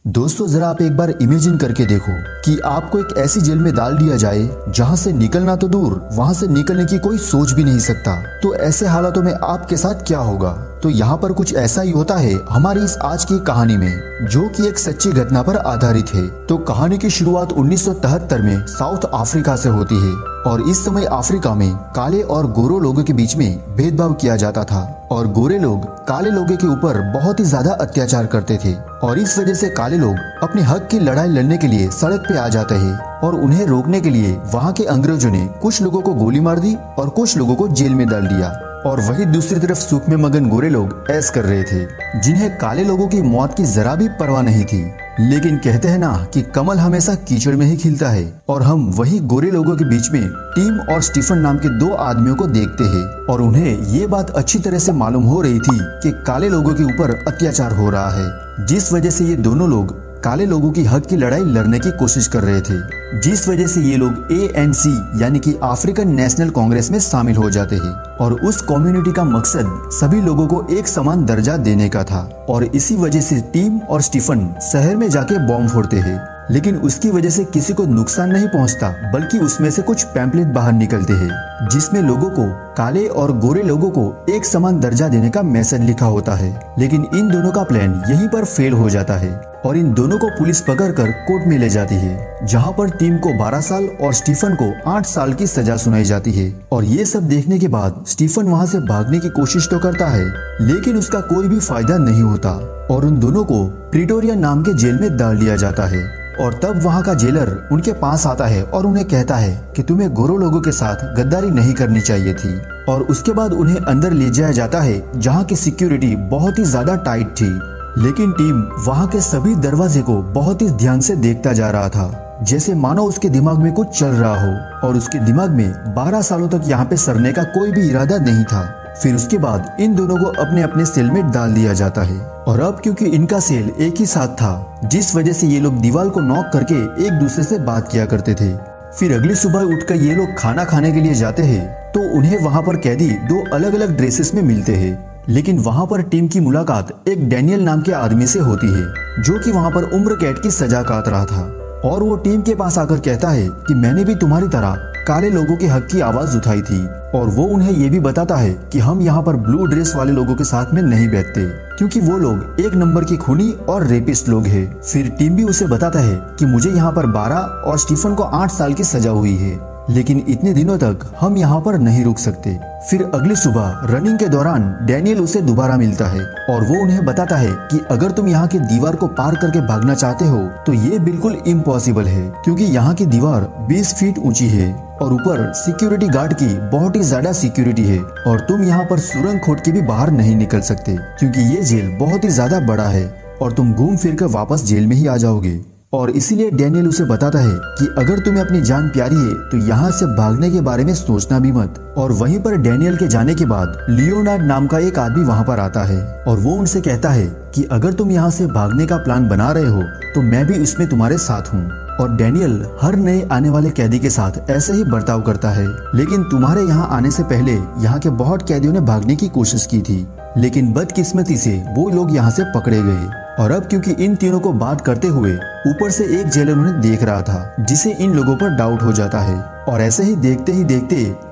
दोस्तों जरा आप एक बार इमेजिन करके देखो कि आपको एक ऐसी जेल में डाल दिया जाए जहां से निकलना तो दूर, वहां से निकलने की कोई सोच भी नहीं सकता। तो ऐसे हालातों में आपके साथ क्या होगा? तो यहाँ पर कुछ ऐसा ही होता है हमारी इस आज की कहानी में, जो कि एक सच्ची घटना पर आधारित है। तो कहानी की शुरुआत 1973 में साउथ अफ्रीका से होती है और इस समय अफ्रीका में काले और गोरे लोगों के बीच में भेदभाव किया जाता था और गोरे लोग काले लोगों के ऊपर बहुत ही ज्यादा अत्याचार करते थे और इस वजह से काले लोग अपने हक की लड़ाई लड़ने के लिए सड़क पे आ जाते हैं और उन्हें रोकने के लिए वहाँ के अंग्रेजों ने कुछ लोगों को गोली मार दी और कुछ लोगों को जेल में डाल दिया। और वही दूसरी तरफ सुख में मगन गोरे लोग ऐश कर रहे थे, जिन्हें काले लोगों की मौत की जरा भी परवाह नहीं थी। लेकिन कहते हैं ना कि कमल हमेशा कीचड़ में ही खिलता है, और हम वही गोरे लोगों के बीच में टिम और स्टीफन नाम के दो आदमियों को देखते हैं और उन्हें ये बात अच्छी तरह से मालूम हो रही थी कि काले लोगों के ऊपर अत्याचार हो रहा है, जिस वजह से ये दोनों लोग काले लोगों की हक की लड़ाई लड़ने की कोशिश कर रहे थे, जिस वजह से ये लोग ANC यानी कि अफ्रीकन नेशनल कांग्रेस में शामिल हो जाते हैं। और उस कम्युनिटी का मकसद सभी लोगों को एक समान दर्जा देने का था और इसी वजह से टिम और स्टीफन शहर में जाके बॉम्ब फोड़ते हैं, लेकिन उसकी वजह से किसी को नुकसान नहीं पहुंचता, बल्कि उसमें से कुछ पैम्पलेट बाहर निकलते हैं जिसमें लोगों को काले और गोरे लोगों को एक समान दर्जा देने का मैसेज लिखा होता है। लेकिन इन दोनों का प्लान यहीं पर फेल हो जाता है और इन दोनों को पुलिस पकड़कर कोर्ट में ले जाती है, जहां पर टिम को 12 साल और स्टीफन को 8 साल की सजा सुनाई जाती है। और ये सब देखने के बाद स्टीफन वहां से भागने की कोशिश तो करता है, लेकिन उसका कोई भी फायदा नहीं होता और उन दोनों को प्रिटोरिया नाम के जेल में डाल दिया जाता है। और तब वहाँ का जेलर उनके पास आता है और उन्हें कहता है कि तुम्हें गोरे लोगों के साथ गद्दारी नहीं करनी चाहिए थी। और उसके बाद उन्हें अंदर ले जाया जाता है, जहाँ की सिक्योरिटी बहुत ही ज्यादा टाइट थी। लेकिन टीम वहाँ के सभी दरवाजे को बहुत ही ध्यान से देखता जा रहा था, जैसे मानो उसके दिमाग में कुछ चल रहा हो और उसके दिमाग में 12 सालों तक यहाँ पे सरने का कोई भी इरादा नहीं था। फिर उसके बाद इन दोनों को अपने अपने सेल में डाल दिया जाता है और अब क्योंकि इनका सेल एक ही साथ था, जिस वजह से ये लोग दीवार को नॉक करके एक दूसरे से बात किया करते थे। फिर अगली सुबह उठकर ये लोग खाना खाने के लिए जाते हैं तो उन्हें वहाँ पर कैदी दो अलग अलग ड्रेसेस में मिलते हैं। लेकिन वहाँ पर टीम की मुलाकात एक डैनियल नाम के आदमी से होती है, जो कि वहाँ पर उम्र कैद की सजा काट रहा था और वो टीम के पास आकर कहता है कि मैंने भी तुम्हारी तरह काले लोगों के हक की आवाज उठाई थी। और वो उन्हें ये भी बताता है कि हम यहाँ पर ब्लू ड्रेस वाले लोगों के साथ में नहीं बैठते, क्योंकि वो लोग एक नंबर की खूनी और रेपिस्ट लोग हैं। फिर टीम भी उसे बताता है कि मुझे यहाँ पर 12 और स्टीफन को 8 साल की सजा हुई है, लेकिन इतने दिनों तक हम यहाँ पर नहीं रुक सकते। फिर अगली सुबह रनिंग के दौरान डैनियल उसे दोबारा मिलता है और वो उन्हें बताता है कि अगर तुम यहाँ की दीवार को पार करके भागना चाहते हो तो ये बिल्कुल इम्पॉसिबल है, क्योंकि यहाँ की दीवार 20 फीट ऊंची है और ऊपर सिक्योरिटी गार्ड की बहुत ही ज्यादा सिक्योरिटी है और तुम यहाँ पर सुरंग खोद के भी बाहर नहीं निकल सकते, क्योंकि ये जेल बहुत ही ज्यादा बड़ा है और तुम घूम फिर कर वापस जेल में ही आ जाओगे। और इसीलिए डैनियल उसे बताता है कि अगर तुम्हें अपनी जान प्यारी है तो यहाँ से भागने के बारे में सोचना भी मत। और वहीं पर डैनियल के जाने के बाद लियोनार्ड नाम का एक आदमी वहाँ पर आता है और वो उनसे कहता है कि अगर तुम यहाँ से भागने का प्लान बना रहे हो तो मैं भी उसमें तुम्हारे साथ हूँ। और डैनियल हर नए आने वाले कैदी के साथ ऐसे ही बर्ताव करता है, लेकिन तुम्हारे यहाँ आने से पहले यहाँ के बहुत कैदियों ने भागने की कोशिश की थी, लेकिन बदकिस्मती से वो लोग यहाँ से पकड़े गए। और अब क्योंकि इन तीनों को बात करते हुए ऊपर से एक जेलर उन्हें देख रहा था, जिसे इन लोगों पर डाउट हो जाता है और ऐसे ही देखते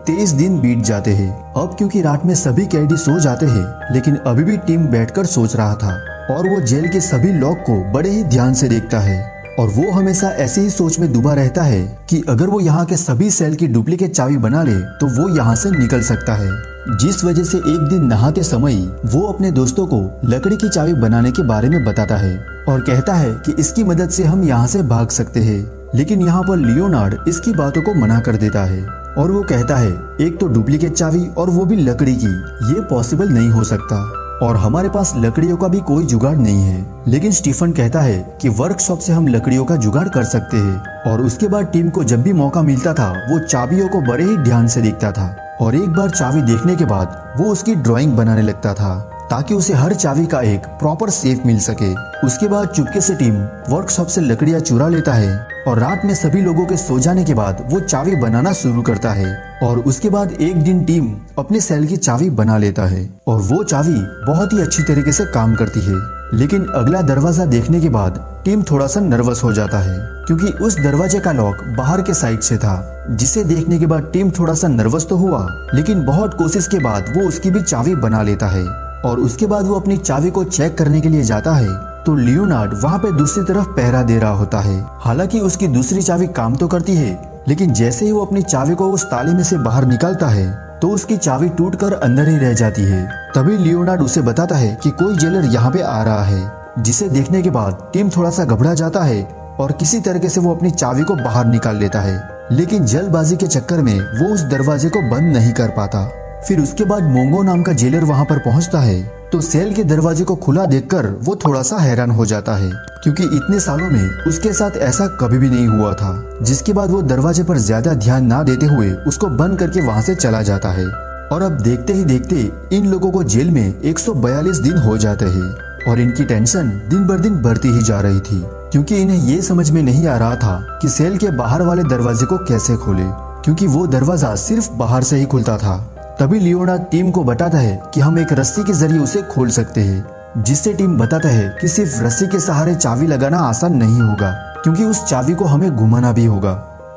23 दिन बीत जाते हैं। अब क्योंकि रात में सभी कैदी सो जाते हैं, लेकिन अभी भी टीम बैठकर सोच रहा था और वो जेल के सभी लॉक को बड़े ही ध्यान से देखता है और वो हमेशा ऐसे ही सोच में डूबा रहता है कि अगर वो यहाँ के सभी सेल की डुप्लीकेट चाबी बना ले तो वो यहाँ से निकल सकता है। जिस वजह से एक दिन नहाते समय वो अपने दोस्तों को लकड़ी की चाबी बनाने के बारे में बताता है और कहता है कि इसकी मदद से हम यहाँ से भाग सकते हैं। लेकिन यहाँ पर लियोनार्ड इसकी बातों को मना कर देता है और वो कहता है एक तो डुप्लीकेट चाबी और वो भी लकड़ी की, ये पॉसिबल नहीं हो सकता और हमारे पास लकड़ियों का भी कोई जुगाड़ नहीं है। लेकिन स्टीफन कहता है कि वर्कशॉप से हम लकड़ियों का जुगाड़ कर सकते हैं। और उसके बाद टीम को जब भी मौका मिलता था वो चाबियों को बड़े ही ध्यान से देखता था और एक बार चाबी देखने के बाद वो उसकी ड्राइंग बनाने लगता था ताकि उसे हर चाबी का एक प्रॉपर सेफ मिल सके। उसके बाद चुपके से टीम वर्कशॉप से लकड़ियां चुरा लेता है और रात में सभी लोगों के सो जाने के बाद वो चाबी बनाना शुरू करता है और उसके बाद एक दिन टीम अपने सेल की चाबी बना लेता है और वो चाबी बहुत ही अच्छी तरीके से काम करती है। लेकिन अगला दरवाजा देखने के बाद टिम थोड़ा सा नर्वस हो जाता है, क्योंकि उस दरवाजे का लॉक बाहर के साइड से था, जिसे देखने के बाद टिम थोड़ा सा नर्वस तो हुआ, लेकिन बहुत कोशिश के बाद वो उसकी भी चाबी बना लेता है। और उसके बाद वो अपनी चाबी को चेक करने के लिए जाता है तो लियोनार्ड वहाँ पे दूसरी तरफ पहरा दे रहा होता है। हालांकि उसकी दूसरी चाबी काम तो करती है, लेकिन जैसे ही वो अपनी चाबी को उस ताले में से बाहर निकालता है तो उसकी चाबी टूटकर अंदर ही रह जाती है। तभी लियोनार्ड उसे बताता है कि कोई जेलर यहाँ पे आ रहा है, जिसे देखने के बाद टिम थोड़ा सा घबरा जाता है और किसी तरीके से वो अपनी चाबी को बाहर निकाल लेता है, लेकिन जल्दबाजी के चक्कर में वो उस दरवाजे को बंद नहीं कर पाता। फिर उसके बाद मोंगो नाम का जेलर वहाँ पर पहुँचता है तो सेल के दरवाजे को खुला देखकर वो थोड़ा सा हैरान हो जाता है, क्योंकि इतने सालों में उसके साथ ऐसा कभी भी नहीं हुआ था। जिसके बाद वो दरवाजे पर ज्यादा ध्यान ना देते हुए उसको बंद करके वहाँ से चला जाता है। और अब देखते ही देखते इन लोगों को जेल में 142 दिन हो जाते हैं और इनकी टेंशन दिन बर दिन बढ़ती ही जा रही थी, क्योंकि इन्हें ये समझ में नहीं आ रहा था कि सेल के बाहर वाले दरवाजे को कैसे खोले, क्योंकि वो दरवाजा सिर्फ बाहर से ही खुलता था। तभी लियोनार्ड टीम को बताता है कि हम एक रस्सी के जरिए उसे खोल सकते हैं, जिससे टीम बताता है कि सिर्फ रस्सी के सहारे चाबी लगाना आसान नहीं होगा, क्योंकि उस चाबी को हमें घुमाना भी होगा।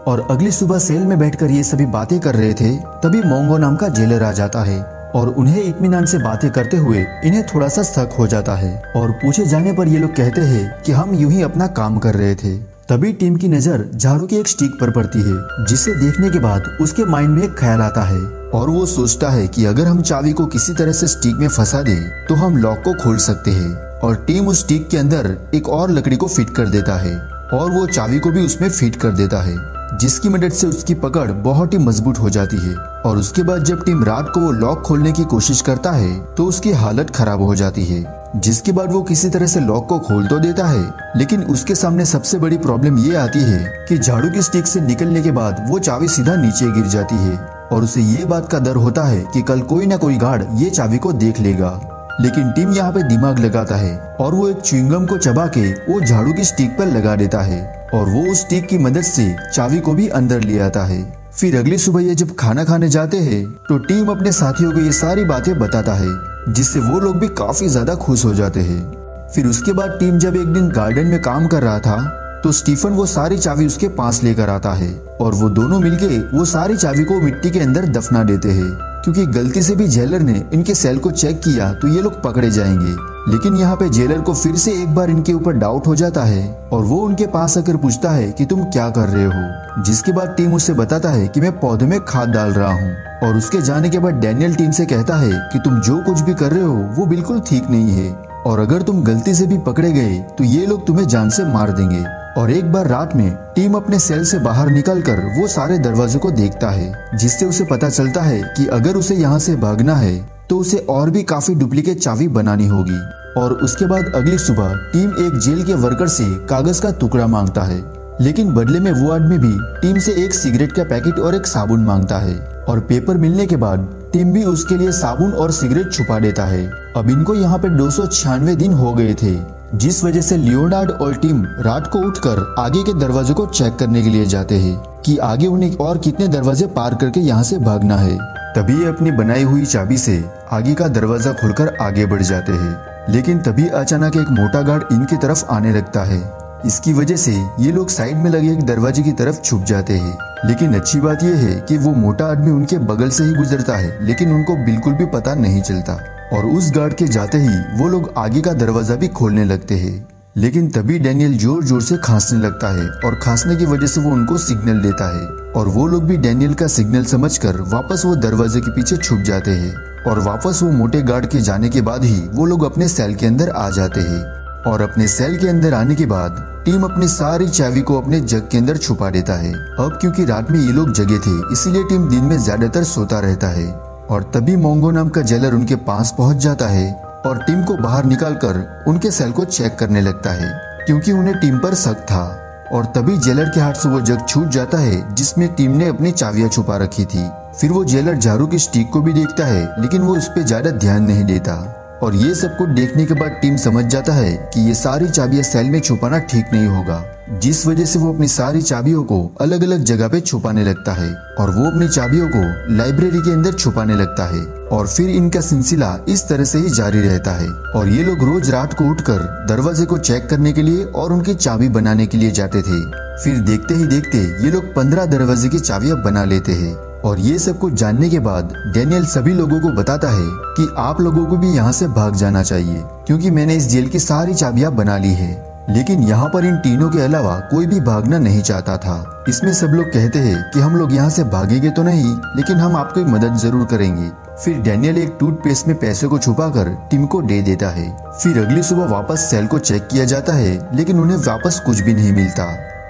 और अगली सुबह सेल में बैठकर ये सभी बातें कर रहे थे, तभी मोंगो नाम का जेलर आ जाता है और उन्हें इत्मीनान से बातें करते हुए इन्हें थोड़ा सा शक हो जाता है। और पूछे जाने पर ये लोग कहते हैं कि हम यूं ही अपना काम कर रहे थे। तभी टीम की नजर झाड़ू की एक स्टिक पर पड़ती है, जिसे देखने के बाद उसके माइंड में एक ख्याल आता है और वो सोचता है कि अगर हम चाबी को किसी तरह से स्टिक में फंसा दें तो हम लॉक को खोल सकते हैं। और टीम उस स्टिक के अंदर एक और लकड़ी को फिट कर देता है और वो चाबी को भी उसमें फिट कर देता है, जिसकी मदद से उसकी पकड़ बहुत ही मजबूत हो जाती है। और उसके बाद जब टीम रात को वो लॉक खोलने की कोशिश करता है तो उसकी हालत खराब हो जाती है, जिसके बाद वो किसी तरह से लॉक को खोल तो देता है, लेकिन उसके सामने सबसे बड़ी प्रॉब्लम ये आती है कि झाड़ू की स्टिक से निकलने के बाद वो चाबी सीधा नीचे गिर जाती है और उसे ये बात का डर होता है कि कल कोई ना कोई गार्ड ये चाबी को देख लेगा। लेकिन टीम यहाँ पे दिमाग लगाता है और वो एक च्युइंगम को चबा के वो झाड़ू की स्टिक पर लगा देता है और वो उस स्टिक की मदद से चाबी को भी अंदर ले आता है। फिर अगली सुबह ये जब खाना खाने जाते हैं तो टीम अपने साथियों को ये सारी बातें बताता है, जिससे वो लोग भी काफी ज्यादा खुश हो जाते हैं। फिर उसके बाद टीम जब एक दिन गार्डन में काम कर रहा था तो स्टीफन वो सारी चाबी उसके पास लेकर आता है और वो दोनों मिलके वो सारी चाबी को मिट्टी के अंदर दफना देते हैं, क्योंकि गलती से भी जेलर ने इनके सेल को चेक किया तो ये लोग पकड़े जाएंगे। लेकिन यहाँ पे जेलर को फिर से एक बार इनके ऊपर डाउट हो जाता है और वो उनके पास आकर पूछता है कि तुम क्या कर रहे हो, जिसके बाद टीम उससे बताता है कि मैं पौधे में खाद डाल रहा हूँ। और उसके जाने के बाद डैनियल टीम से कहता है कि तुम जो कुछ भी कर रहे हो वो बिल्कुल ठीक नहीं है और अगर तुम गलती से भी पकड़े गए तो ये लोग तुम्हें जान से मार देंगे। और एक बार रात में टीम अपने सेल से बाहर निकलकर वो सारे दरवाजों को देखता है, जिससे उसे पता चलता है कि अगर उसे यहाँ से भागना है तो उसे और भी काफी डुप्लीकेट चाबी बनानी होगी। और उसके बाद अगली सुबह टीम एक जेल के वर्कर से कागज का टुकड़ा मांगता है, लेकिन बदले में वो आदमी भी टीम से एक सिगरेट का पैकेट और एक साबुन मांगता है। और पेपर मिलने के बाद टीम भी उसके लिए साबुन और सिगरेट छुपा देता है। अब इनको यहाँ पे 296 दिन हो गए थे, जिस वजह से लियोनार्ड और टीम रात को उठकर आगे के दरवाजे को चेक करने के लिए जाते हैं कि आगे उन्हें और कितने दरवाजे पार करके यहाँ से भागना है। तभी अपनी बनाई हुई चाबी से आगे का दरवाजा खोलकर आगे बढ़ जाते हैं, लेकिन तभी अचानक एक मोटा गार्ड इनकी तरफ आने लगता है। इसकी वजह से ये लोग साइड में लगे एक दरवाजे की तरफ छुप जाते हैं। लेकिन अच्छी बात यह है कि वो मोटा आदमी उनके बगल से ही गुजरता है, लेकिन उनको बिल्कुल भी पता नहीं चलता और उस गार्ड के जाते ही वो लोग आगे का दरवाजा भी खोलने लगते हैं। लेकिन तभी डैनियल जोर जोर से खांसने लगता है और खांसने की वजह से वो उनको सिग्नल देता है और वो लोग भी डैनियल का सिग्नल समझकर वापस वो दरवाजे के पीछे छुप जाते हैं। और वापस वो मोटे गार्ड के जाने के बाद ही वो लोग अपने सेल के अंदर आ जाते हैं। और अपने सेल के अंदर आने के बाद टीम अपनी सारी चाबी को अपने जग के अंदर छुपा देता है। अब क्योंकि रात में ये लोग जगे थे, इसीलिए टीम दिन में ज्यादातर सोता रहता है। और तभी मोंगो नाम का जेलर उनके पास पहुंच जाता है और टीम को बाहर निकालकर उनके सेल को चेक करने लगता है, क्योंकि उन्हें टीम पर शक था। और तभी जेलर के हाथ से वो जग छूट जाता है जिसमें टीम ने अपनी चाबियां छुपा रखी थी। फिर वो जेलर झाड़ू की स्टिक को भी देखता है, लेकिन वो उस पर ज्यादा ध्यान नहीं देता। और ये सब कुछ देखने के बाद टीम समझ जाता है कि ये सारी चाबियां सेल में छुपाना ठीक नहीं होगा जिस वजह से वो अपनी सारी चाबियों को अलग अलग जगह पे छुपाने लगता है और वो अपनी चाबियों को लाइब्रेरी के अंदर छुपाने लगता है। और फिर इनका सिलसिला इस तरह से ही जारी रहता है और ये लोग रोज रात को उठकर दरवाजे को चेक करने के लिए और उनकी चाबी बनाने के लिए जाते थे। फिर देखते ही देखते ये लोग 15 दरवाजे की चाबियां बना लेते हैं। और ये सब कुछ जानने के बाद डैनियल सभी लोगों को बताता है कि आप लोगों को भी यहाँ से भाग जाना चाहिए, क्योंकि मैंने इस जेल की सारी चाबियां बना ली है। लेकिन यहाँ पर इन तीनों के अलावा कोई भी भागना नहीं चाहता था। इसमें सब लोग कहते हैं कि हम लोग यहाँ से भागेंगे तो नहीं, लेकिन हम आपकी मदद जरूर करेंगे। फिर डैनियल एक टूथपेस्ट में पैसे को छुपाकर टिम को दे देता है। फिर अगली सुबह वापस सेल को चेक किया जाता है, लेकिन उन्हें वापस कुछ भी नहीं मिलता।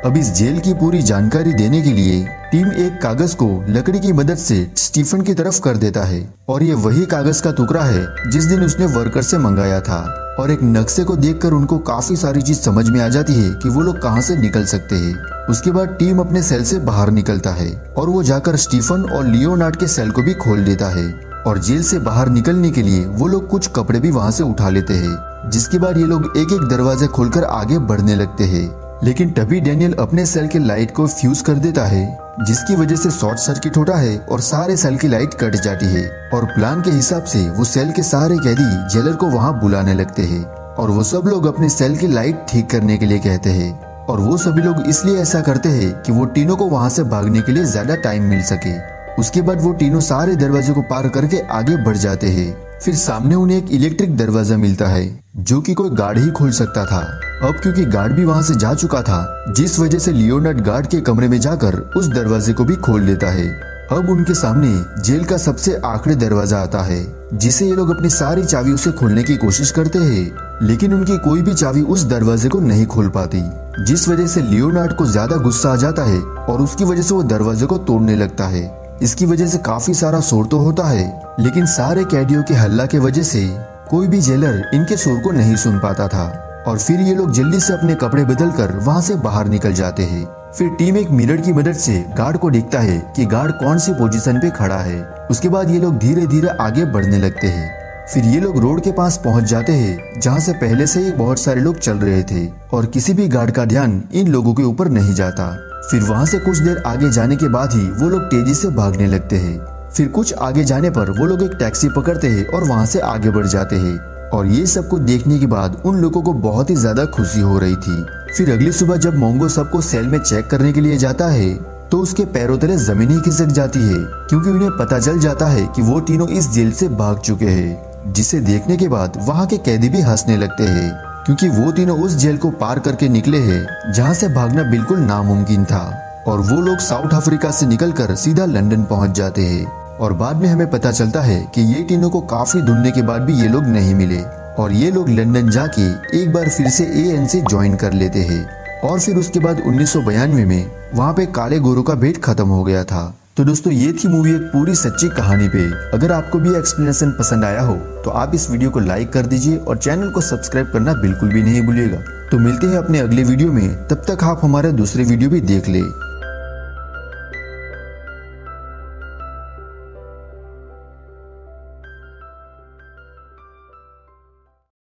अब इस जेल की पूरी जानकारी देने के लिए टीम एक कागज को लकड़ी की मदद से स्टीफन की तरफ कर देता है और ये वही कागज का टुकड़ा है जिस दिन उसने वर्कर से मंगाया था। और एक नक्शे को देखकर उनको काफी सारी चीज समझ में आ जाती है कि वो लोग कहाँ से निकल सकते हैं। उसके बाद टीम अपने सेल से बाहर निकलता है और वो जाकर स्टीफन और लियोनार्ड के सेल को भी खोल देता है। और जेल से बाहर निकलने के लिए वो लोग कुछ कपड़े भी वहाँ से उठा लेते हैं, जिसके बाद ये लोग एक एक दरवाजे खोलकर आगे बढ़ने लगते हैं। लेकिन तभी डैनियल अपने सेल के लाइट को फ्यूज कर देता है, जिसकी वजह से शॉर्ट सर्किट होता है और सारे सेल की लाइट कट जाती है। और प्लान के हिसाब से वो सेल के सारे कैदी जेलर को वहाँ बुलाने लगते हैं और वो सब लोग अपने सेल की लाइट ठीक करने के लिए कहते हैं। और वो सभी लोग इसलिए ऐसा करते हैं कि वो तीनों को वहाँ से भागने के लिए ज्यादा टाइम मिल सके। उसके बाद वो तीनों सारे दरवाजे को पार करके आगे बढ़ जाते हैं। फिर सामने उन्हें एक इलेक्ट्रिक दरवाजा मिलता है जो कि कोई गार्ड ही खोल सकता था। अब क्योंकि गार्ड भी वहाँ से जा चुका था, जिस वजह से लियोनार्ड गार्ड के कमरे में जाकर उस दरवाजे को भी खोल लेता है। अब उनके सामने जेल का सबसे आखिरी दरवाजा आता है, जिसे ये लोग अपनी सारी चाबियों से खोलने की कोशिश करते हैं, लेकिन उनकी कोई भी चाबी उस दरवाजे को नहीं खोल पाती, जिस वजह से लियोनार्ड को ज्यादा गुस्सा आ जाता है और उसकी वजह से वो दरवाजे को तोड़ने लगता है। इसकी वजह से काफी सारा शोर तो होता है, लेकिन सारे कैदियों के हल्ला के वजह से कोई भी जेलर इनके शोर को नहीं सुन पाता था। और फिर ये लोग जल्दी से अपने कपड़े बदलकर वहाँ से बाहर निकल जाते हैं। फिर टीम एक मिरर की मदद से गार्ड को देखता है कि गार्ड कौन सी पोजीशन पे खड़ा है। उसके बाद ये लोग धीरे धीरे आगे बढ़ने लगते हैं। फिर ये लोग रोड के पास पहुंच जाते हैं, जहाँ से पहले से ही बहुत सारे लोग चल रहे थे और किसी भी गार्ड का ध्यान इन लोगों के ऊपर नहीं जाता। फिर वहाँ से कुछ देर आगे जाने के बाद ही वो लोग तेजी से भागने लगते हैं। फिर कुछ आगे जाने पर वो लोग एक टैक्सी पकड़ते हैं और वहाँ से आगे बढ़ जाते हैं। और ये सब कुछ देखने के बाद उन लोगों को बहुत ही ज्यादा खुशी हो रही थी। फिर अगली सुबह जब मोंगो सबको सेल में चेक करने के लिए जाता है तो उसके पैरों तले जमीन ही खिसक जाती है, क्योंकि उन्हें पता चल जाता है कि वो तीनों इस जेल से भाग चुके हैं। जिसे देखने के बाद वहाँ के कैदी भी हंसने लगते हैं, क्योंकि वो तीनों उस जेल को पार करके निकले हैं जहाँ से भागना बिल्कुल नामुमकिन था। और वो लोग साउथ अफ्रीका से निकलकर सीधा लंदन पहुँच जाते हैं। और बाद में हमें पता चलता है कि ये तीनों को काफी ढूंढने के बाद भी ये लोग नहीं मिले और ये लोग लंदन जाके एक बार फिर से AN से ज्वाइन कर लेते हैं। और फिर उसके बाद 1992 में वहाँ पे काले गोरों का भेद खत्म हो गया था। तो दोस्तों ये थी मूवी एक पूरी सच्ची कहानी पे। अगर आपको भी एक्सप्लेनेशन पसंद आया हो तो आप इस वीडियो को लाइक कर दीजिए और चैनल को सब्सक्राइब करना बिल्कुल भी नहीं भूलिएगा। तो मिलते हैं अपने अगले वीडियो में, तब तक आप हमारे दूसरे वीडियो भी देख ले।